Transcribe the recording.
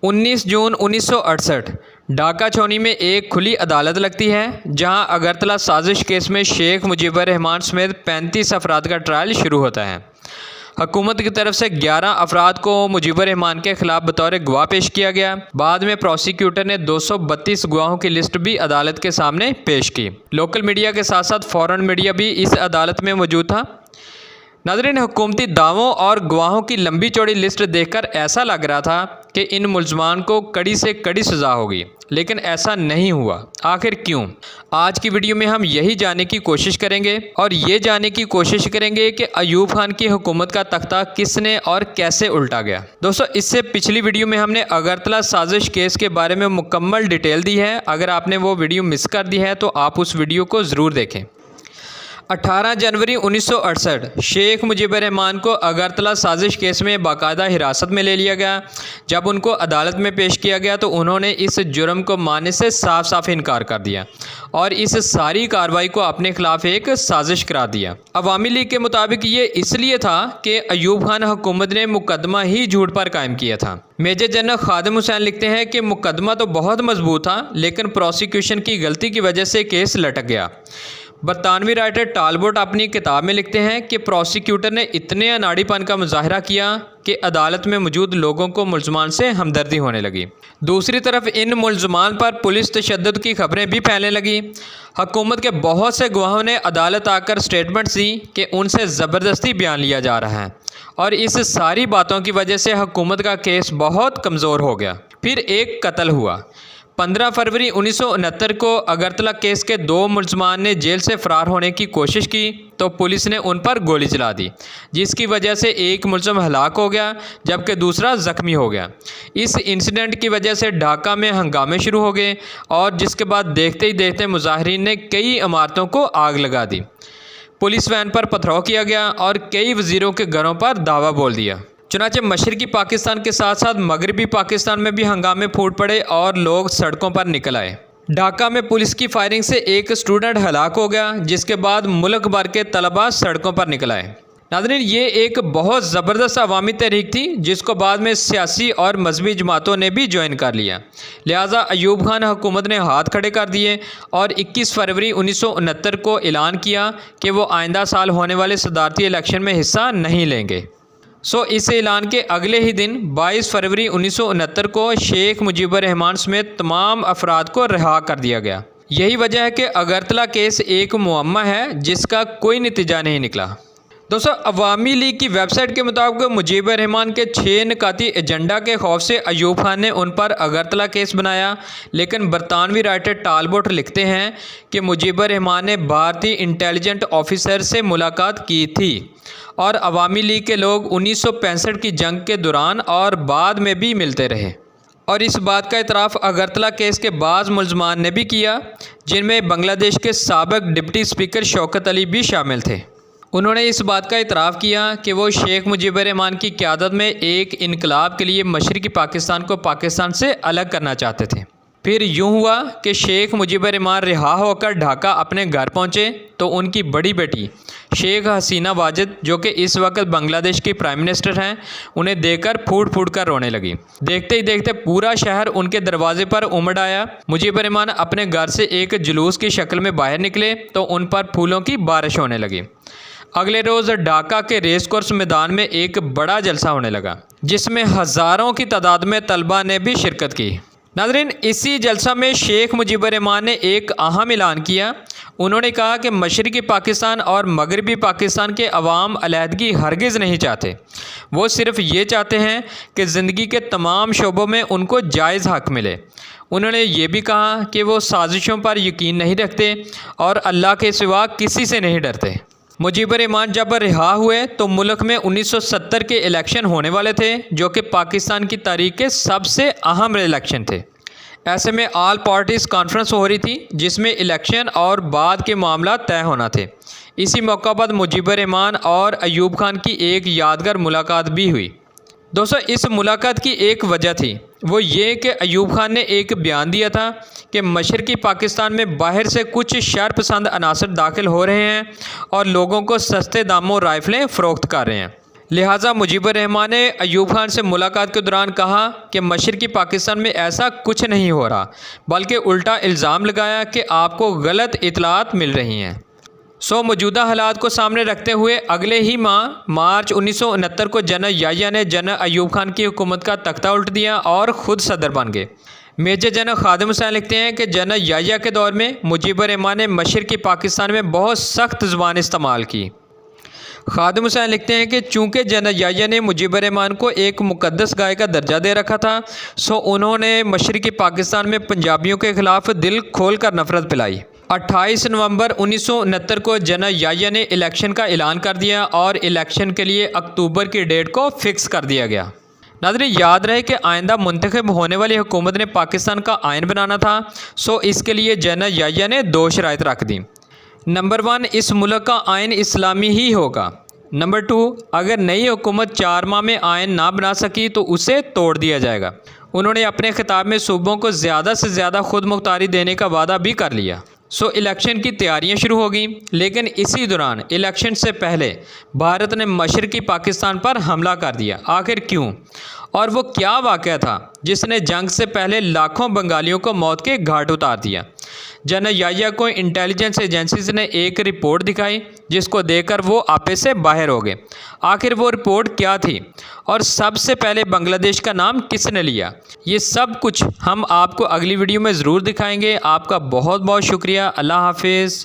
19 जून 1968 ढाका छावनी में एक खुली अदालत लगती है जहां अगरतला साजिश केस में शेख मुजीबर रहमान समेत 35 अफराद का ट्रायल शुरू होता है। हुकूमत की तरफ से 11 अफराद को मुजीबर रहमान के खिलाफ बतौर गवाह पेश किया गया। बाद में प्रोसिक्यूटर ने 232 गवाहों की लिस्ट भी अदालत के सामने पेश की। लोकल मीडिया के साथ साथ फॉरेन मीडिया भी इस अदालत में मौजूद था। नाज़रीन, हुकूमती दावों और गवाहों की लंबी चौड़ी लिस्ट देखकर ऐसा लग रहा था कि इन मुल्ज़मान को कड़ी से कड़ी सज़ा होगी, लेकिन ऐसा नहीं हुआ। आखिर क्यों? आज की वीडियो में हम यही जानने की कोशिश करेंगे और ये जानने की कोशिश करेंगे कि अयूब खान की हुकूमत का तख्ता किसने और कैसे उल्टा गया। दोस्तों, इससे पिछली वीडियो में हमने अगरतला साजिश केस के बारे में मुकम्मल डिटेल दी है। अगर आपने वो वीडियो मिस कर दी है तो आप उस वीडियो को ज़रूर देखें। 18 जनवरी 1968 शेख मुजीबर रहमान को अगरतला साजिश केस में बाकायदा हिरासत में ले लिया गया। जब उनको अदालत में पेश किया गया तो उन्होंने इस जुर्म को मानने से साफ साफ इनकार कर दिया और इस सारी कार्रवाई को अपने खिलाफ एक साजिश करार दिया। अवामी लीग के मुताबिक ये इसलिए था कि अयूब खान हुकूमत ने मुकदमा ही झूठ पर कायम किया था। मेजर जनरल खादिम हुसैन लिखते हैं कि मुकदमा तो बहुत मजबूत था, लेकिन प्रोसिक्यूशन की गलती की वजह से केस लटक गया। बरतानवी राइटर टालबोट अपनी किताब में लिखते हैं कि प्रोसिक्यूटर ने इतने अनाड़ीपन का मुजाहरा किया कि अदालत में मौजूद लोगों को मुल्ज़मान से हमदर्दी होने लगी। दूसरी तरफ इन मुल्ज़मान पर पुलिस तशद्दुद की खबरें भी फैलने लगी। हुकूमत के बहुत से गवाहों ने अदालत आकर स्टेटमेंट दी कि उनसे ज़बरदस्ती बयान लिया जा रहा है और इस सारी बातों की वजह से हुकूमत का केस बहुत कमज़ोर हो गया। फिर एक कत्ल हुआ। 15 फरवरी 1969 को अगरतला केस के 2 मुल्ज़मान ने जेल से फ़रार होने की कोशिश की तो पुलिस ने उन पर गोली चला दी, जिसकी वजह से एक मुल्ज़म हलाक हो गया जबकि दूसरा ज़ख्मी हो गया। इस इंसिडेंट की वजह से ढाका में हंगामे शुरू हो गए और जिसके बाद देखते ही देखते मुजाहिरीन ने कई इमारतों को आग लगा दी। पुलिस वैन पर पथराव किया गया और कई वज़ीरों के घरों पर धावा बोल दिया। चुनांचे मशरकी पाकिस्तान के साथ साथ मगरबी पाकिस्तान में भी हंगामे फूट पड़े और लोग सड़कों पर निकल आए। ढाका में पुलिस की फायरिंग से एक स्टूडेंट हलाक हो गया, जिसके बाद मुल्क भर के तलबा सड़कों पर निकल आए। नाज़रीन, ये एक बहुत ज़बरदस्त अवामी तहरीक थी जिसको बाद में सियासी और मजहबी जमातों ने भी ज्वाइन कर लिया। लिहाजा अयूब खान हुकूमत ने हाथ खड़े कर दिए और 21 फरवरी 1969 को ऐलान किया कि वो आइंदा साल होने वाले सदारती इलेक्शन में हिस्सा नहीं लेंगे। इस ऐलान के अगले ही दिन 22 फरवरी 1969 को शेख मुजीबर रहमान समेत तमाम अफराद को रिहा कर दिया गया। यही वजह है कि अगरतला केस एक मुअम्मा है जिसका कोई नतीजा नहीं निकला। दोस्तों, अवामी लीग की वेबसाइट के मुताबिक मुजीबर रहमान के 6 निकाती एजेंडा के खौफ से अयूब खान ने उन पर अगरतला केस बनाया, लेकिन बरतानवी राइटर टालबोट लिखते हैं कि मुजीबर रहमान ने भारतीय इंटेलिजेंट ऑफिसर से मुलाकात की थी और अवामी लीग के लोग 1965 की जंग के दौरान और बाद में भी मिलते रहे और इस बात का इतराफ़ अगरतला केस के बाज़ मुल्ज़मान ने भी किया, जिनमें बांग्लादेश के साबिक़ डिप्टी स्पीकर शौकत अली भी शामिल थे। उन्होंने इस बात का इतराफ़ किया कि वो शेख मुजीबर रहमान की क़यादत में एक इनकलाब के लिए मशरक़ी पाकिस्तान को पाकिस्तान से अलग करना चाहते थे। फिर यूँ हुआ कि शेख मुजीबर रहमान रिहा होकर ढाका अपने घर पहुँचे तो उनकी बड़ी बेटी शेख हसीना वाजिद, जो कि इस वक्त बांग्लादेश की प्राइम मिनिस्टर हैं, उन्हें देखकर फूट फूट कर रोने लगी। देखते ही देखते पूरा शहर उनके दरवाजे पर उमड़ आया। मुजीबर रहमान अपने घर से एक जुलूस की शक्ल में बाहर निकले तो उन पर फूलों की बारिश होने लगी। अगले रोज़ ढाका के रेस कोर्स मैदान में एक बड़ा जलसा होने लगा, जिसमें हज़ारों की तादाद में तलबा ने भी शिरकत की। नाज़रीन, इसी जलसा में शेख मुजीबर रहमान ने एक अहम ऐलान किया। उन्होंने कहा कि मशरक़ी पाकिस्तान और मगरबी पाकिस्तान के अवाम अलहदगी हरगिज़ नहीं चाहते। वो सिर्फ़ ये चाहते हैं कि ज़िंदगी के तमाम शोबों में उनको जायज़ हक़ मिले। उन्होंने ये भी कहा कि वो साजिशों पर यकीन नहीं रखते और अल्लाह के सिवा किसी से नहीं डरते। मुजीबर रहमान जब रिहा हुए तो मुल्क में 1970 के इलेक्शन होने वाले थे, जो कि पाकिस्तान की तारीख के सबसे अहम इलेक्शन थे। ऐसे में ऑल पार्टीज़ कॉन्फ्रेंस हो रही थी जिसमें इलेक्शन और बाद के मामला तय होना थे। इसी मौका पर मुजीबर रहमान और अयूब खान की एक यादगार मुलाकात भी हुई। दोस्तों, इस मुलाकात की एक वजह थी, वो ये कि अयूब खान ने एक बयान दिया था कि मशरक़ी पाकिस्तान में बाहर से कुछ शर पसंद अनासर दाखिल हो रहे हैं और लोगों को सस्ते दामों राइफ़लें फ़रोख्त कर रहे हैं। लिहाजा मुजीबुर रहमान ने अयूब खान से मुलाकात के दौरान कहा कि मशरक़ी पाकिस्तान में ऐसा कुछ नहीं हो रहा, बल्कि उल्टा इल्ज़ाम लगाया कि आपको गलत इतलात मिल रही हैं। मौजूदा हालात को सामने रखते हुए अगले ही माह मार्च 1969 को जनरल याहिया ने जनरल अयूब खान की हुकूमत का तख्ता उल्ट दिया और ख़ुद सदर बन गए। मेजर जनरल खादिम हुसैन लिखते हैं कि जनरल याहिया के दौर में मुजीबुर रहमान ने मशरक़ी पाकिस्तान में बहुत सख्त ज़ुबान इस्तेमाल की। खादिम हुसैन लिखते हैं कि चूँकि जनरल याहिया ने मुजीबुर रहमान को एक मुक़द्दस गाय का दर्जा दे रखा था, उन्होंने मशरक़ी पाकिस्तान में पंजाबियों के ख़िलाफ़ दिल खोल कर नफ़रत फैलाई। 28 नवंबर 1969 को जनरल याहिया ने इलेक्शन का ऐलान कर दिया और इलेक्शन के लिए अक्टूबर की डेट को फ़िक्स कर दिया गया। नाज़रीन, याद रहे कि आइंदा मुंतखब होने वाली हुकूमत ने पाकिस्तान का आइन बनाना था, इसके लिए जनरल याहिया ने 2 शराइत रख दी। नंबर 1, इस मुल्क का आइन इस्लामी ही होगा। नंबर 2, अगर नई हुकूमत 4 माह में आइन ना बना सकी तो उसे तोड़ दिया जाएगा। उन्होंने अपने खिताब में सूबों को ज़्यादा से ज़्यादा खुद मुख्तारी देने का वादा भी कर लिया। इलेक्शन की तैयारियां शुरू हो गई, लेकिन इसी दौरान इलेक्शन से पहले भारत ने मशरक़ी पाकिस्तान पर हमला कर दिया। आखिर क्यों, और वो क्या वाक़या था जिसने जंग से पहले लाखों बंगालियों को मौत के घाट उतार दिया? जनरल याहिया को इंटेलिजेंस एजेंसीज ने एक रिपोर्ट दिखाई, जिसको देखकर वो आपे से बाहर हो गए। आखिर वो रिपोर्ट क्या थी, और सबसे पहले बांग्लादेश का नाम किसने लिया? ये सब कुछ हम आपको अगली वीडियो में ज़रूर दिखाएंगे। आपका बहुत बहुत शुक्रिया। अल्लाह हाफिज़।